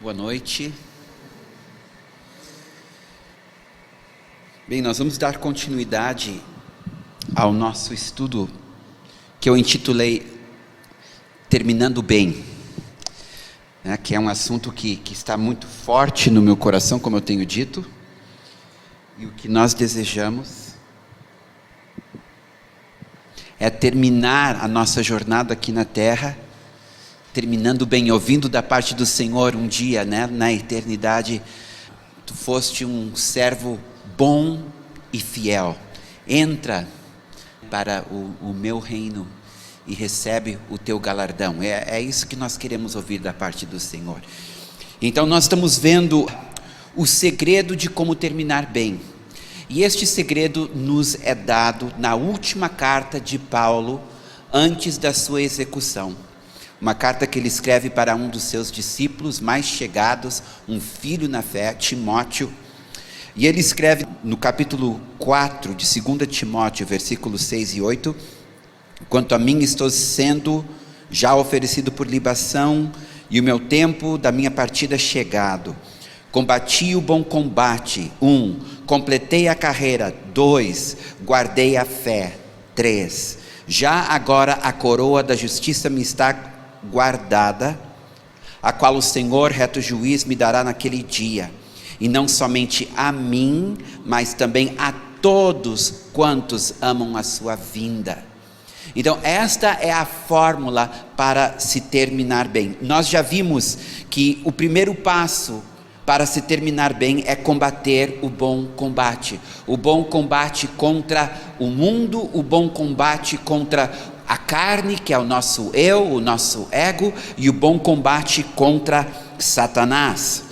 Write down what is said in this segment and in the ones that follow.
Boa noite. Bem, nós vamos dar continuidade ao nosso estudo que eu intitulei Terminando Bem, que é um assunto que está muito forte no meu coração, como eu tenho dito, e o que nós desejamos é terminar a nossa jornada aqui na terra, terminando bem, ouvindo da parte do Senhor um dia, na eternidade: tu foste um servo bom e fiel, entra para o meu reino e recebe o teu galardão. É isso que nós queremos ouvir da parte do Senhor. Então nós estamos vendo o segredo de como terminar bem, e este segredo nos é dado na última carta de Paulo antes da sua execução. Uma carta que ele escreve para um dos seus discípulos mais chegados, um filho na fé, Timóteo. E ele escreve no capítulo 4 de 2 Timóteo, versículos 6 e 8: quanto a mim, estou sendo já oferecido por libação, e o meu tempo da minha partida é chegado. Combati o bom combate. completei a carreira. 2, guardei a fé. 3, já agora a coroa da justiça me está guardada, a qual o Senhor, reto juiz, me dará naquele dia, e não somente a mim, mas também a todos quantos amam a sua vinda. Então esta é a fórmula para se terminar bem. Nós já vimos que o primeiro passo para se terminar bem é combater o bom combate. O bom combate contra o mundo, o bom combate contra a carne, que é o nosso eu, o nosso ego, e o bom combate contra Satanás.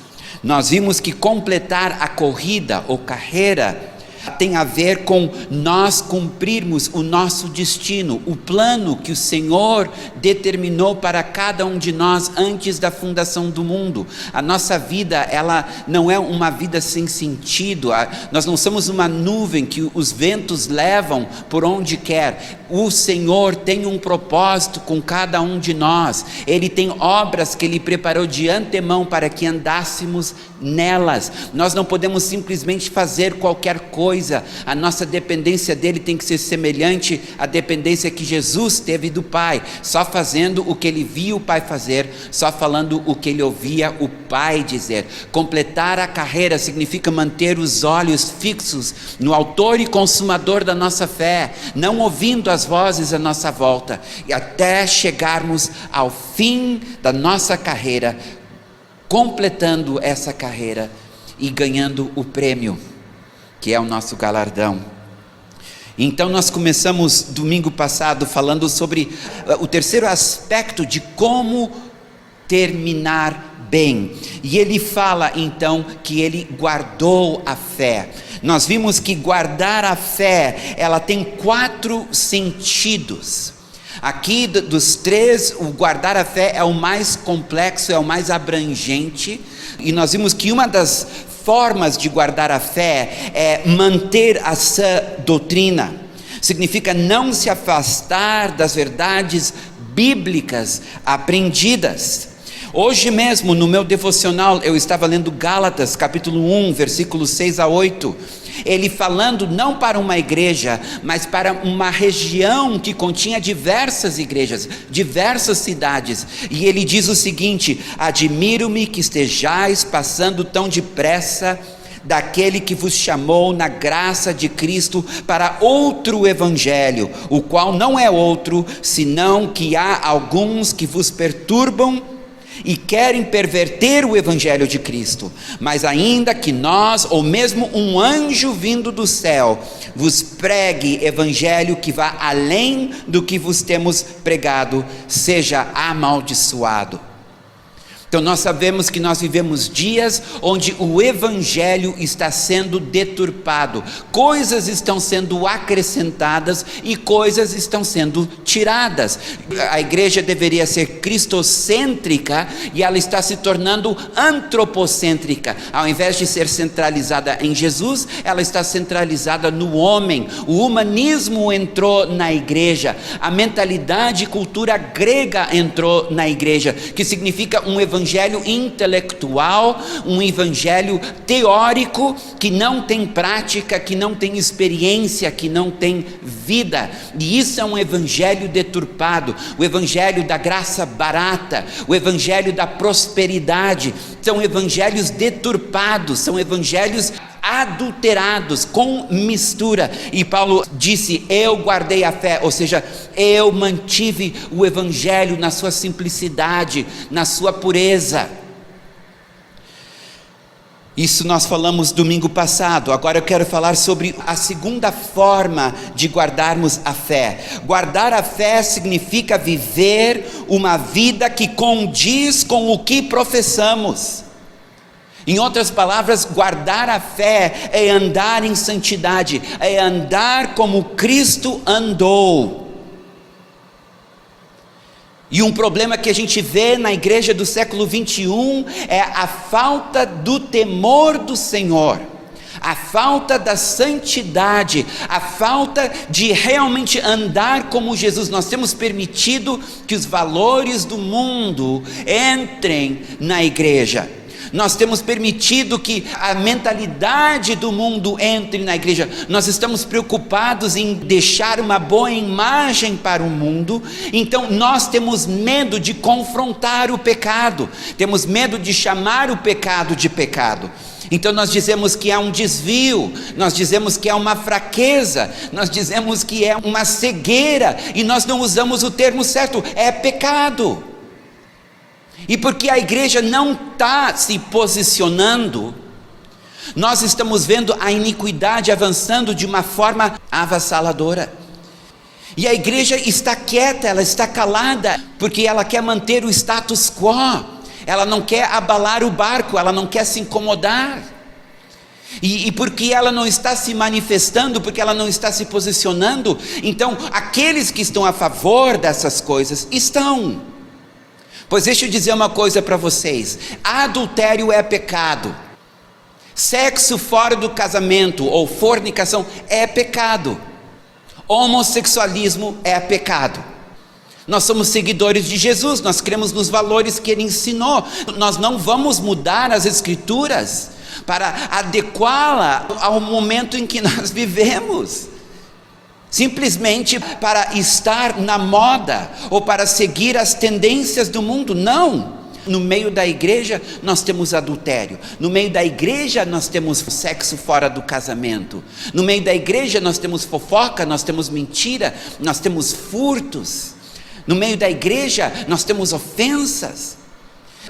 Nós vimos que completar a corrida ou carreira tem a ver com nós cumprirmos o nosso destino, o plano que o Senhor determinou para cada um de nós antes da fundação do mundo. A nossa vida, ela não é uma vida sem sentido. Nós não somos uma nuvem que os ventos levam por onde quer. O Senhor tem um propósito com cada um de nós. Ele tem obras que Ele preparou de antemão para que andássemos nelas. Nós não podemos simplesmente fazer qualquer coisa. A nossa dependência dele tem que ser semelhante à dependência que Jesus teve do Pai, só fazendo o que ele via o Pai fazer, só falando o que ele ouvia o Pai dizer. Completar a carreira significa manter os olhos fixos no autor e consumador da nossa fé, não ouvindo as vozes à nossa volta, e até chegarmos ao fim da nossa carreira, completando essa carreira e ganhando o prêmio, que é o nosso galardão. Então nós começamos domingo passado falando sobre o terceiro aspecto de como terminar bem, e ele fala então que ele guardou a fé. Nós vimos que guardar a fé, ela tem 4 sentidos. Aqui dos 3, o guardar a fé é o mais complexo, é o mais abrangente, e nós vimos que uma das formas de guardar a fé é manter a sã doutrina. Significa não se afastar das verdades bíblicas aprendidas. Hoje mesmo no meu devocional eu estava lendo Gálatas capítulo 1, versículos 6 a 8, ele falando não para uma igreja, mas para uma região que continha diversas igrejas, diversas cidades, e ele diz o seguinte: admiro-me que estejais passando tão depressa daquele que vos chamou na graça de Cristo para outro evangelho, o qual não é outro, senão que há alguns que vos perturbam e querem perverter o evangelho de Cristo. Mas ainda que nós, ou mesmo um anjo vindo do céu, vos pregue evangelho que vá além do que vos temos pregado, seja amaldiçoado. Então nós sabemos que nós vivemos dias onde o evangelho está sendo deturpado, coisas estão sendo acrescentadas e coisas estão sendo tiradas. A igreja deveria ser cristocêntrica e ela está se tornando antropocêntrica. Ao invés de ser centralizada em Jesus, ela está centralizada no homem. O humanismo entrou na igreja, a mentalidade e cultura grega entrou na igreja, que significa um evangelho evangelho intelectual, um evangelho teórico, que não tem prática, que não tem experiência, que não tem vida. E isso é um evangelho deturpado, o evangelho da graça barata, o evangelho da prosperidade. São evangelhos deturpados, são evangelhos adulterados, com mistura. E Paulo disse: eu guardei a fé, ou seja, eu mantive o evangelho na sua simplicidade, na sua pureza. Isso nós falamos domingo passado. Agora eu quero falar sobre a segunda forma de guardarmos a fé. Guardar a fé significa viver uma vida que condiz com o que professamos. Em outras palavras, guardar a fé é andar em santidade, é andar como Cristo andou. E um problema que a gente vê na igreja do século 21 é a falta do temor do Senhor, a falta da santidade, a falta de realmente andar como Jesus. Nós temos permitido que os valores do mundo entrem na igreja. Nós temos permitido que a mentalidade do mundo entre na igreja. Nós estamos preocupados em deixar uma boa imagem para o mundo. Então nós temos medo de confrontar o pecado, temos medo de chamar o pecado de pecado. Então nós dizemos que é um desvio, nós dizemos que é uma fraqueza, nós dizemos que é uma cegueira, e nós não usamos o termo certo, é pecado. E porque a igreja não está se posicionando, nós estamos vendo a iniquidade avançando de uma forma avassaladora. E a igreja está quieta, ela está calada, porque ela quer manter o status quo, ela não quer abalar o barco, ela não quer se incomodar. E porque ela não está se manifestando, porque ela não está se posicionando, então aqueles que estão a favor dessas coisas estão. Pois deixa eu dizer uma coisa para vocês: adultério é pecado, sexo fora do casamento ou fornicação é pecado, homossexualismo é pecado. Nós somos seguidores de Jesus, nós cremos nos valores que Ele ensinou, nós não vamos mudar as Escrituras para adequá-la ao momento em que nós vivemos, simplesmente para estar na moda ou para seguir as tendências do mundo. Não. No meio da igreja nós temos adultério, no meio da igreja nós temos sexo fora do casamento, no meio da igreja nós temos fofoca, nós temos mentira, nós temos furtos, no meio da igreja nós temos ofensas.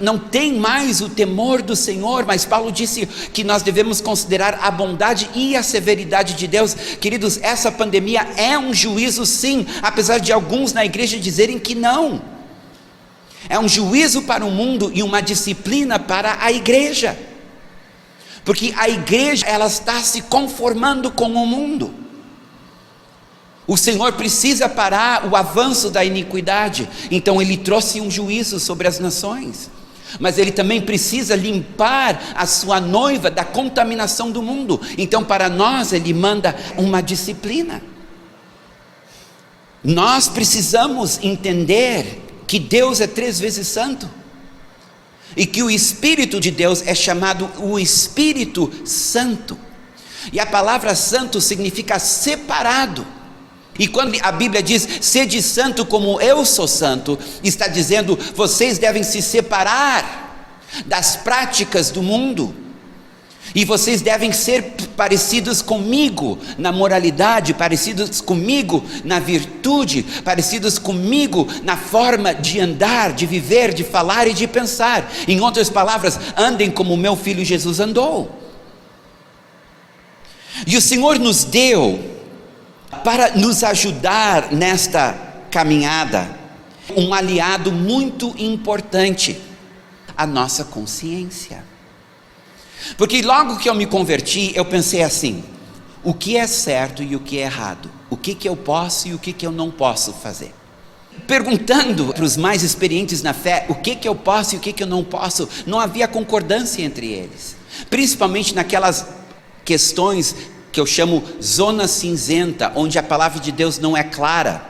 Não tem mais o temor do Senhor. Mas Paulo disse que nós devemos considerar a bondade e a severidade de Deus. Queridos, essa pandemia é um juízo, sim, apesar de alguns na igreja dizerem que não. É um juízo para o mundo e uma disciplina para a igreja, porque a igreja, ela está se conformando com o mundo. O Senhor precisa parar o avanço da iniquidade, então Ele trouxe um juízo sobre as nações. Mas Ele também precisa limpar a sua noiva da contaminação do mundo. Então para nós Ele manda uma disciplina. Nós precisamos entender que Deus é 3 vezes santo, e que o Espírito de Deus é chamado o Espírito Santo. E a palavra santo significa separado. E quando a Bíblia diz, sede santo como eu sou santo, está dizendo, vocês devem se separar das práticas do mundo, e vocês devem ser parecidos comigo na moralidade, parecidos comigo na virtude, parecidos comigo na forma de andar, de viver, de falar e de pensar. Em outras palavras, andem como meu filho Jesus andou. E o Senhor nos deu, para nos ajudar nesta caminhada, um aliado muito importante: a nossa consciência. Porque logo que eu me converti, eu pensei assim: o que é certo e o que é errado? O que eu posso e o que eu não posso fazer? Perguntando para os mais experientes na fé, o que eu posso e o que eu não posso, não havia concordância entre eles, principalmente naquelas questões que eu chamo zona cinzenta, onde a palavra de Deus não é clara.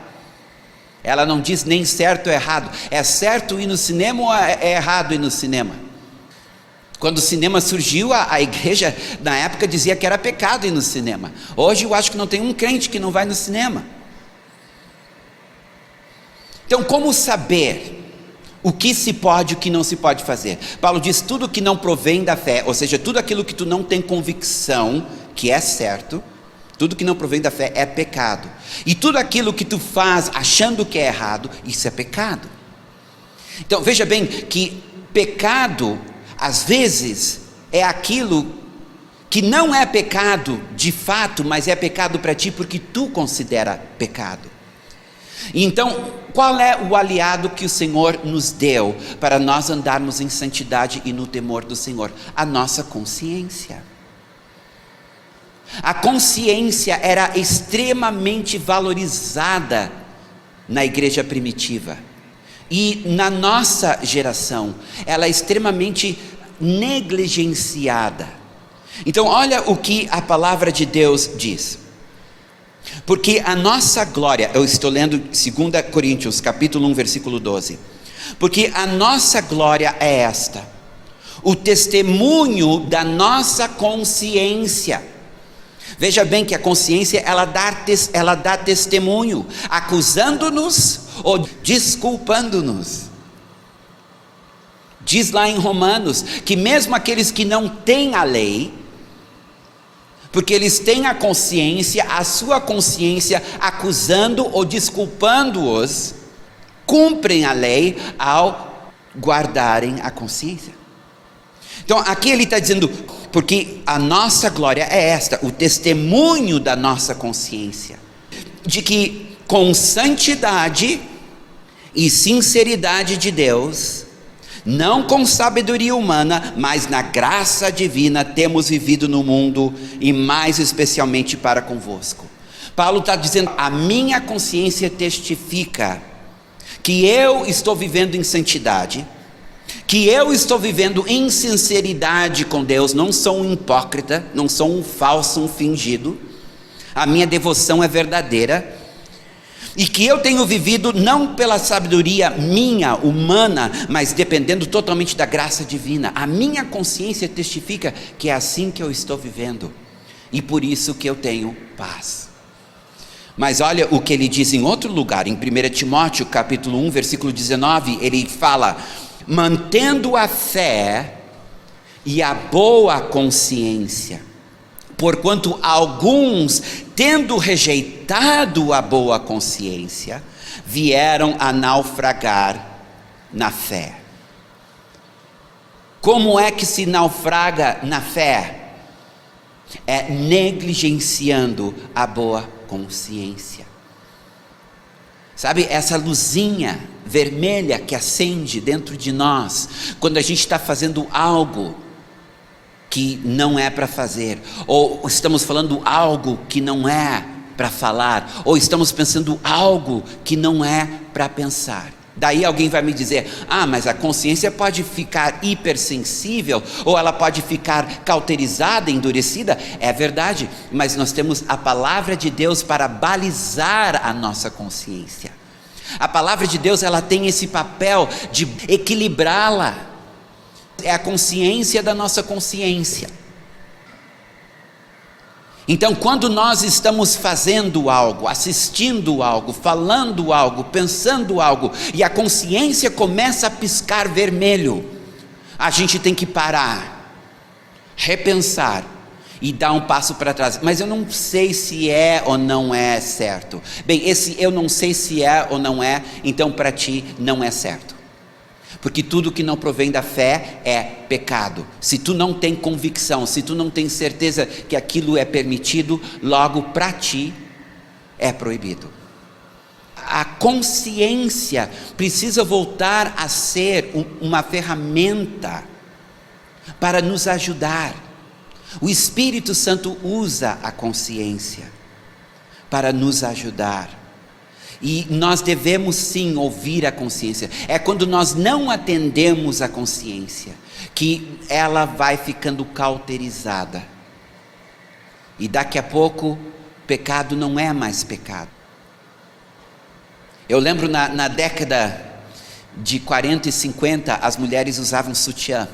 Ela não diz nem certo ou errado. É certo ir no cinema ou é errado ir no cinema? Quando o cinema surgiu, a igreja na época dizia que era pecado ir no cinema. Hoje eu acho que não tem um crente que não vai no cinema. Então, como saber o que se pode e o que não se pode fazer? Paulo diz: tudo que não provém da fé, ou seja, tudo aquilo que tu não tem convicção que é certo, tudo que não provém da fé é pecado. E tudo aquilo que tu faz achando que é errado, isso é pecado. Então veja bem que pecado, às vezes, é aquilo que não é pecado de fato, mas é pecado para ti porque tu considera pecado. Então, qual é o aliado que o Senhor nos deu para nós andarmos em santidade e no temor do Senhor? A nossa consciência. A consciência era extremamente valorizada na igreja primitiva. E na nossa geração, ela é extremamente negligenciada. Então, olha o que a palavra de Deus diz. Porque a nossa glória, eu estou lendo 2 Coríntios, capítulo 1, versículo 12. Porque a nossa glória é esta: o testemunho da nossa consciência. Veja bem que a consciência, ela dá testemunho, acusando-nos ou desculpando-nos. Diz lá em Romanos, que mesmo aqueles que não têm a lei, porque eles têm a consciência, a sua consciência acusando ou desculpando-os, cumprem a lei ao guardarem a consciência. Então aqui ele está dizendo, porque a nossa glória é esta, o testemunho da nossa consciência, de que com santidade e sinceridade de Deus, não com sabedoria humana, mas na graça divina, temos vivido no mundo, e mais especialmente para convosco. Paulo está dizendo, a minha consciência testifica que eu estou vivendo em santidade, que eu estou vivendo em sinceridade com Deus, não sou um hipócrita, não sou um falso, um fingido, a minha devoção é verdadeira, e que eu tenho vivido não pela sabedoria minha, humana, mas dependendo totalmente da graça divina. A minha consciência testifica que é assim que eu estou vivendo, e por isso que eu tenho paz. Mas olha o que ele diz em outro lugar, em 1 Timóteo capítulo 1, versículo 19, ele fala, mantendo a fé e a boa consciência, porquanto alguns, tendo rejeitado a boa consciência, vieram a naufragar na fé. Como é que se naufraga na fé? É negligenciando a boa consciência. Sabe, essa luzinha vermelha que acende dentro de nós, quando a gente está fazendo algo que não é para fazer, ou estamos falando algo que não é para falar, ou estamos pensando algo que não é para pensar. Daí alguém vai me dizer, mas a consciência pode ficar hipersensível, ou ela pode ficar cauterizada, endurecida. É verdade, mas nós temos a palavra de Deus para balizar a nossa consciência. A palavra de Deus, ela tem esse papel de equilibrá-la. É a consciência da nossa consciência. Então, quando nós estamos fazendo algo, assistindo algo, falando algo, pensando algo, e a consciência começa a piscar vermelho, a gente tem que parar, repensar e dar um passo para trás. Mas eu não sei se é ou não é certo. Bem, esse eu não sei se é ou não é, então para ti não é certo. Porque tudo que não provém da fé é pecado. Se tu não tem convicção, se tu não tem certeza que aquilo é permitido, logo para ti é proibido. A consciência precisa voltar a ser uma ferramenta para nos ajudar. O Espírito Santo usa a consciência para nos ajudar. E nós devemos sim ouvir a consciência. É quando nós não atendemos a consciência que ela vai ficando cauterizada. E daqui a pouco, pecado não é mais pecado. Eu lembro na década de 40 e 50, as mulheres usavam sutiã.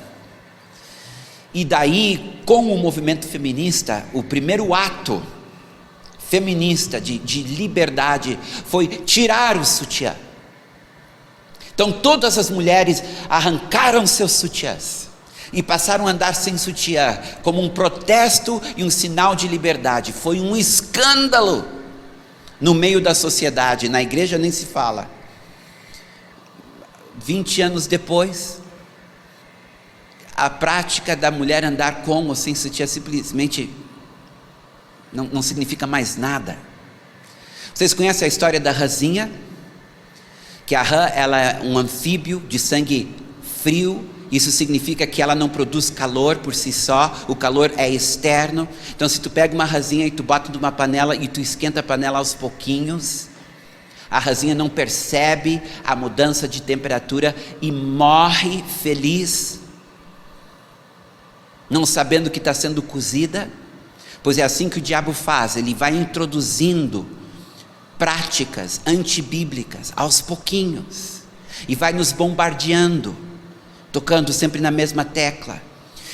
E daí, com o movimento feminista, o primeiro ato feminista de liberdade foi tirar o sutiã. Então todas as mulheres arrancaram seus sutiãs e passaram a andar sem sutiã, como um protesto e um sinal de liberdade. Foi um escândalo no meio da sociedade, na igreja nem se fala. 20 anos depois, a prática da mulher andar com ou sem sutiã simplesmente não significa mais nada. Vocês conhecem a história da rãzinha? Que a rã, ela é um anfíbio de sangue frio. Isso significa que ela não produz calor por si só, o calor é externo. Então se tu pega uma rãzinha e tu bota numa panela e tu esquenta a panela aos pouquinhos, a rãzinha não percebe a mudança de temperatura e morre feliz, não sabendo que está sendo cozida. Pois é assim que o diabo faz, ele vai introduzindo práticas antibíblicas aos pouquinhos e vai nos bombardeando, tocando sempre na mesma tecla.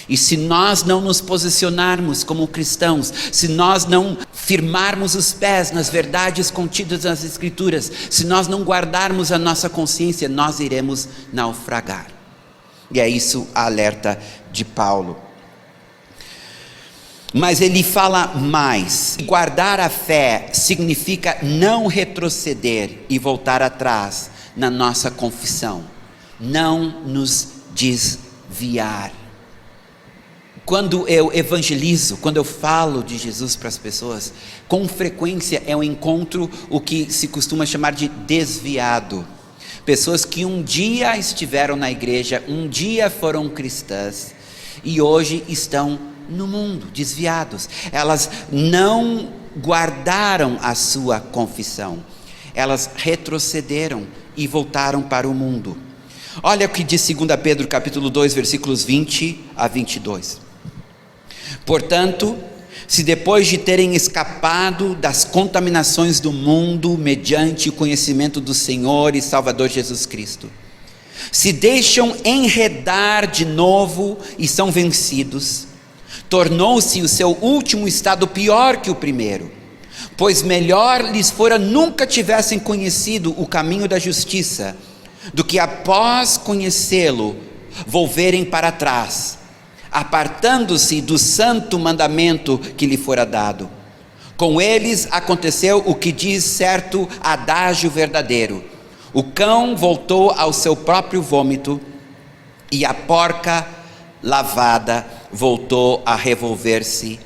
E se nós não nos posicionarmos como cristãos, se nós não firmarmos os pés nas verdades contidas nas Escrituras, se nós não guardarmos a nossa consciência, nós iremos naufragar. E é isso a alerta de Paulo. Mas ele fala mais. Guardar a fé significa não retroceder e voltar atrás na nossa confissão, não nos desviar. Quando eu evangelizo, quando eu falo de Jesus para as pessoas, com frequência eu encontro o que se costuma chamar de desviado. Pessoas que um dia estiveram na igreja, um dia foram cristãs e hoje estão no mundo, desviados. Elas não guardaram a sua confissão, elas retrocederam e voltaram para o mundo. Olha o que diz 2 Pedro capítulo 2, versículos 20 a 22. Portanto, se depois de terem escapado das contaminações do mundo, mediante o conhecimento do Senhor e Salvador Jesus Cristo, se deixam enredar de novo e são vencidos, tornou-se o seu último estado pior que o primeiro, pois melhor lhes fora nunca tivessem conhecido o caminho da justiça, do que após conhecê-lo, volverem para trás, apartando-se do santo mandamento que lhe fora dado. Com eles aconteceu o que diz certo adágio verdadeiro: o cão voltou ao seu próprio vômito, e a porca lavada voltou a revolver-se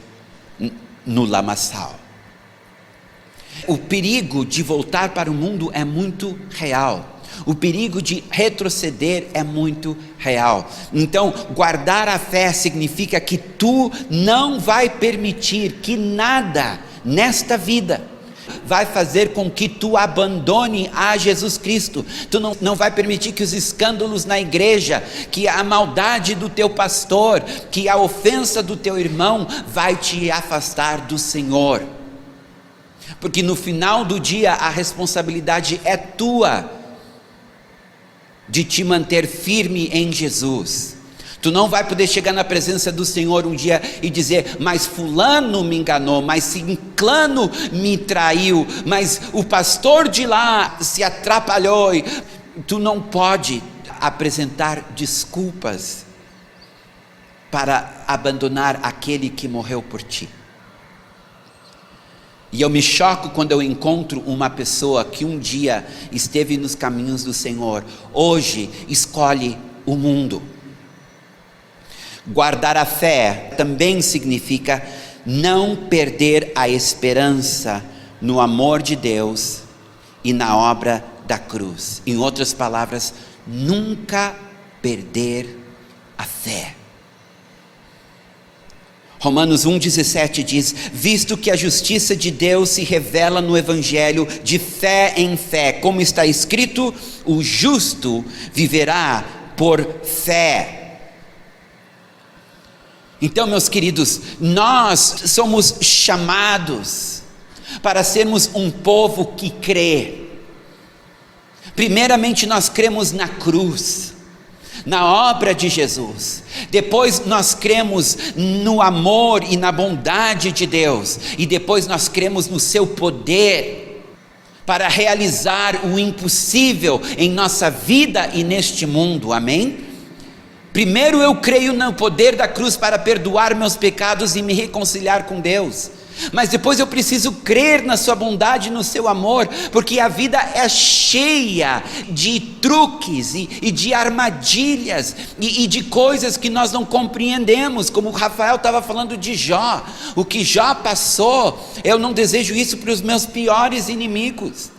no lamaçal. O perigo de voltar para o mundo é muito real. O perigo de retroceder é muito real. Então, guardar a fé significa que tu não vai permitir que nada nesta vida vai fazer com que tu abandone a Jesus Cristo. Tu não vai permitir que os escândalos na igreja, que a maldade do teu pastor, que a ofensa do teu irmão vai te afastar do Senhor. Porque no final do dia a responsabilidade é tua de te manter firme em Jesus. Tu não vai poder chegar na presença do Senhor um dia e dizer: mas fulano me enganou, mas ciclano me traiu, mas o pastor de lá se atrapalhou. Tu não pode apresentar desculpas para abandonar aquele que morreu por ti. E eu me choco quando eu encontro uma pessoa que um dia esteve nos caminhos do Senhor, hoje escolhe o mundo. Guardar a fé também significa não perder a esperança no amor de Deus e na obra da cruz. Em outras palavras, nunca perder a fé. Romanos 1,17 diz: visto que a justiça de Deus se revela no Evangelho de fé em fé, como está escrito, o justo viverá por fé. Então, meus queridos, nós somos chamados para sermos um povo que crê. Primeiramente nós cremos na cruz, na obra de Jesus. Depois nós cremos no amor e na bondade de Deus. E depois nós cremos no seu poder para realizar o impossível em nossa vida e neste mundo. Amém? Primeiro eu creio no poder da cruz para perdoar meus pecados e me reconciliar com Deus. Mas depois eu preciso crer na sua bondade e no seu amor, porque a vida é cheia de truques e de armadilhas e de coisas que nós não compreendemos, como o Rafael estava falando de Jó. O que Jó passou, eu não desejo isso para os meus piores inimigos.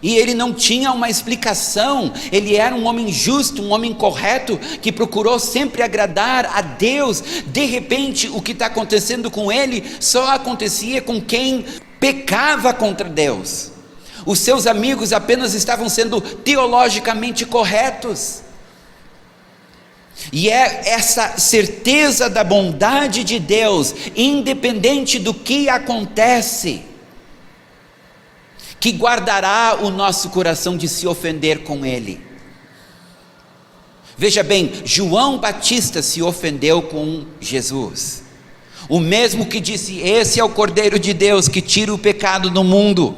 E ele não tinha uma explicação, ele era um homem justo, um homem correto, que procurou sempre agradar a Deus. De repente o que está acontecendo com ele, só acontecia com quem pecava contra Deus. Os seus amigos apenas estavam sendo teologicamente corretos. E é essa certeza da bondade de Deus, independente do que acontece, que guardará o nosso coração de se ofender com Ele. Veja bem, João Batista se ofendeu com Jesus, o mesmo que disse: esse é o Cordeiro de Deus que tira o pecado do mundo.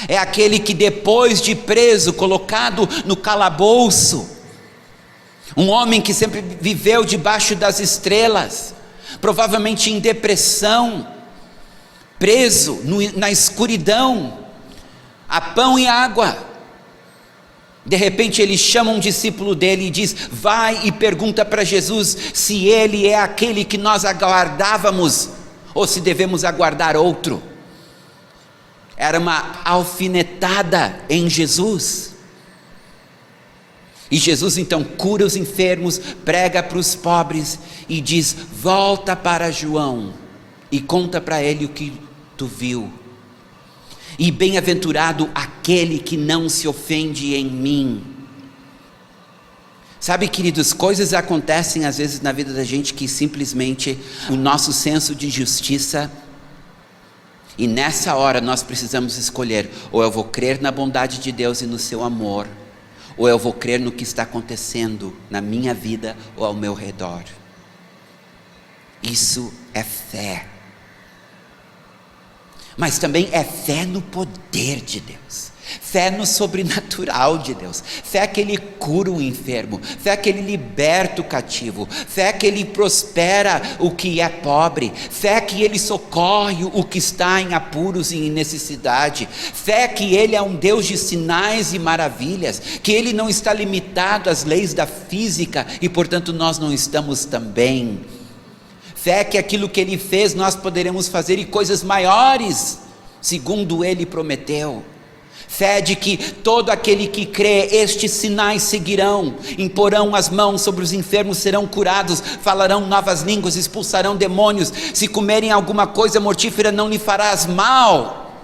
É aquele que depois de preso, colocado no calabouço, um homem que sempre viveu debaixo das estrelas, provavelmente em depressão, preso na escuridão, a pão e água. De repente ele chama um discípulo dele e diz: vai e pergunta para Jesus se ele é aquele que nós aguardávamos ou se devemos aguardar outro. Era uma alfinetada em Jesus. E Jesus então cura os enfermos, prega para os pobres e diz: volta para João e conta para ele o que tu viu. E bem-aventurado aquele que não se ofende em mim. Sabe, queridos, coisas acontecem às vezes na vida da gente que simplesmente o nosso senso de justiça, e nessa hora nós precisamos escolher: ou eu vou crer na bondade de Deus e no seu amor, ou eu vou crer no que está acontecendo na minha vida ou ao meu redor. Isso é fé. Mas também é fé no poder de Deus, fé no sobrenatural de Deus, fé que Ele cura o enfermo, fé que Ele liberta o cativo, fé que Ele prospera o que é pobre, fé que Ele socorre o que está em apuros e em necessidade, fé que Ele é um Deus de sinais e maravilhas, que Ele não está limitado às leis da física e portanto nós não estamos também. Fé que aquilo que Ele fez nós poderemos fazer e coisas maiores, segundo Ele prometeu. Fé de que todo aquele que crê, estes sinais seguirão: imporão as mãos sobre os enfermos, serão curados, falarão novas línguas, expulsarão demônios, se comerem alguma coisa mortífera não lhe farás mal.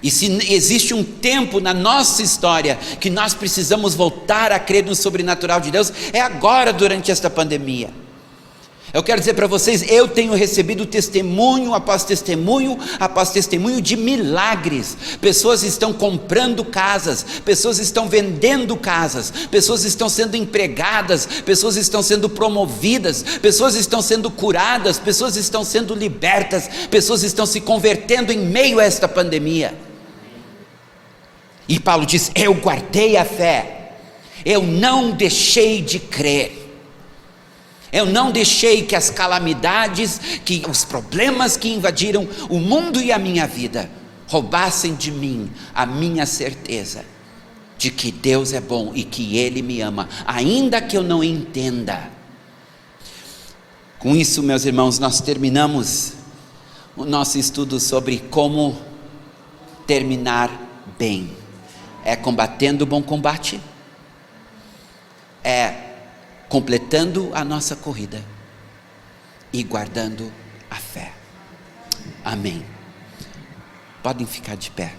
E se existe um tempo na nossa história que nós precisamos voltar a crer no sobrenatural de Deus, é agora, durante esta pandemia. Eu quero dizer para vocês, eu tenho recebido testemunho após testemunho de milagres. Pessoas estão comprando casas, pessoas estão vendendo casas, pessoas estão sendo empregadas, pessoas estão sendo promovidas, pessoas estão sendo curadas, pessoas estão sendo libertas, pessoas estão se convertendo em meio a esta pandemia. E Paulo diz: eu guardei a fé, eu não deixei de crer. Eu não deixei que as calamidades, que os problemas que invadiram o mundo e a minha vida roubassem de mim a minha certeza de que Deus é bom e que Ele me ama, ainda que eu não entenda. Com isso, meus irmãos, nós terminamos o nosso estudo sobre como terminar bem. É combatendo o bom combate, é completando a nossa corrida e guardando a fé. Amém. Podem ficar de pé.